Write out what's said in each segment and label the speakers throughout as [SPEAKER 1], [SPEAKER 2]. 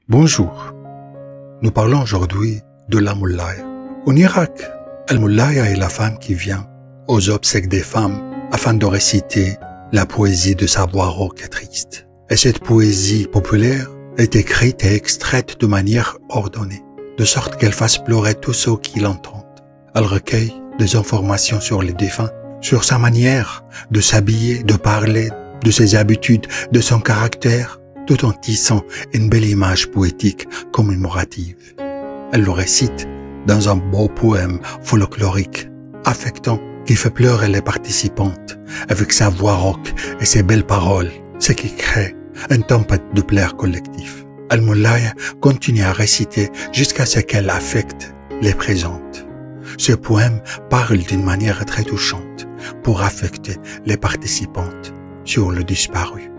[SPEAKER 1] Bonjour, nous parlons aujourd'hui de la moulaya. En Irak, al-moulaya est la femme qui vient aux obsèques des femmes afin de réciter la poésie de sa voix rauque et triste. Et cette poésie populaire est écrite et extraite de manière ordonnée, de sorte qu'elle fasse pleurer tous ceux qui l'entendent. Elle recueille des informations sur les défunts, sur sa manière de s'habiller, de parler, de ses habitudes, de son caractère, tout en tissant une belle image poétique commémorative. Elle le récite dans un beau poème folklorique, affectant, qui fait pleurer les participantes avec sa voix rauque et ses belles paroles, ce qui crée une tempête de pleurs collectifs. Al-Moulaya continue à réciter jusqu'à ce qu'elle affecte les présentes. Ce poème parle d'une manière très touchante pour affecter les participantes sur le disparu.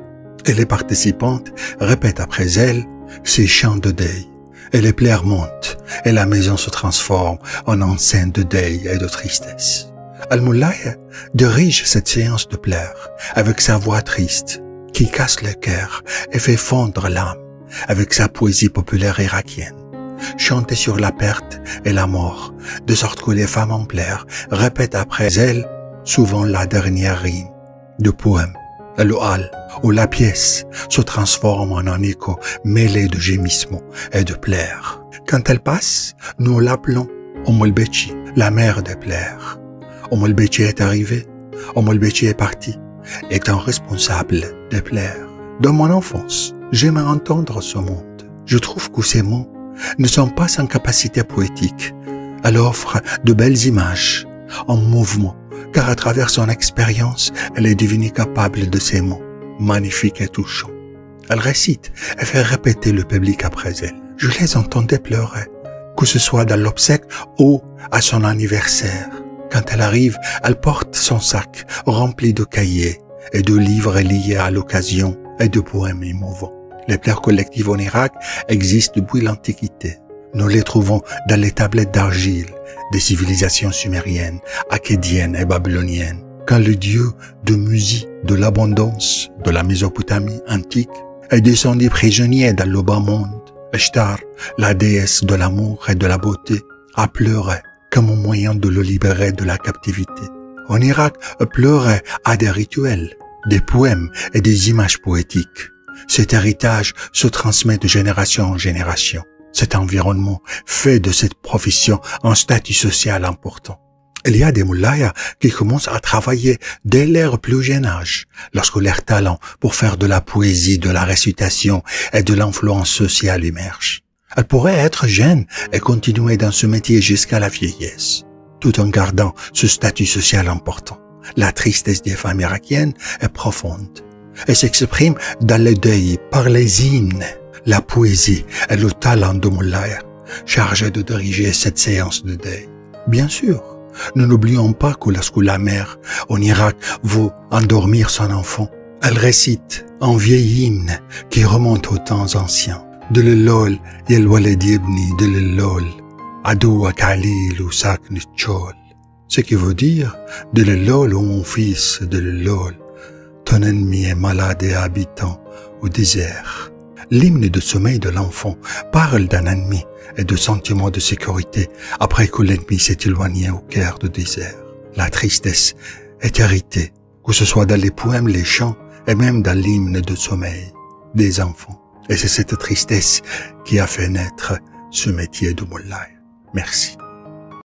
[SPEAKER 1] Et les participantes répètent après elle ces chants de deuil. Et les pleurs montent, et la maison se transforme en enceinte de deuil et de tristesse. Al-Moulaya dirige cette séance de pleurs avec sa voix triste, qui casse le cœur et fait fondre l'âme avec sa poésie populaire irakienne. Chantée sur la perte et la mort, de sorte que les femmes en pleurs répètent après elle souvent la dernière rime du poème. Le hall où la pièce se transforme en un écho mêlé de gémissements et de pleurs. Quand elle passe, nous l'appelons Omolbechi, la mère des pleurs. Omolbechi est arrivée, Omolbechi est parti, étant responsable des pleurs. Dans mon enfance, j'aimais entendre ce monde. Je trouve que ces mots ne sont pas sans capacité poétique. Elle offre de belles images, en mouvement, car à travers son expérience, elle est devenue capable de ces mots, magnifiques et touchants. Elle récite et fait répéter le public après elle. Je les entendais pleurer, que ce soit dans l'obsèque ou à son anniversaire. Quand elle arrive, elle porte son sac rempli de cahiers et de livres liés à l'occasion et de poèmes émouvants. Les pleurs collectives en Irak existent depuis l'Antiquité. Nous les trouvons dans les tablettes d'argile des civilisations sumériennes, achédiennes et babyloniennes. Quand le dieu de Musi, de l'abondance de la Mésopotamie antique, est descendu prisonnier dans le bas monde, Ishtar, la déesse de l'amour et de la beauté, a pleuré comme un moyen de le libérer de la captivité. En Irak, pleurer a des rituels, des poèmes et des images poétiques. Cet héritage se transmet de génération en génération. Cet environnement fait de cette profession un statut social important. Il y a des moulayas qui commencent à travailler dès leur plus jeune âge, lorsque leur talent pour faire de la poésie, de la récitation et de l'influence sociale émerge. Elles pourraient être jeunes et continuer dans ce métier jusqu'à la vieillesse, tout en gardant ce statut social important. La tristesse des femmes irakiennes est profonde et s'exprime dans le deuil par les hymnes, la poésie et le talent de Moulaya, chargé de diriger cette séance de deuil. Bien sûr, nous n'oublions pas que lorsque la mère en Irak veut endormir son enfant, elle récite un vieil hymne qui remonte aux temps anciens. De l'lol, yel waled ibni de l'lol, adou akalil ou sakn chol. Ce qui veut dire, de l'lol, ô mon fils, de l'lol, ton ennemi est malade et habitant au désert. L'hymne de sommeil de l'enfant parle d'un ennemi et de sentiment de sécurité après que l'ennemi s'est éloigné au cœur du désert. La tristesse est héritée, que ce soit dans les poèmes, les chants et même dans l'hymne de sommeil des enfants. Et c'est cette tristesse qui a fait naître ce métier de moulaya. Merci.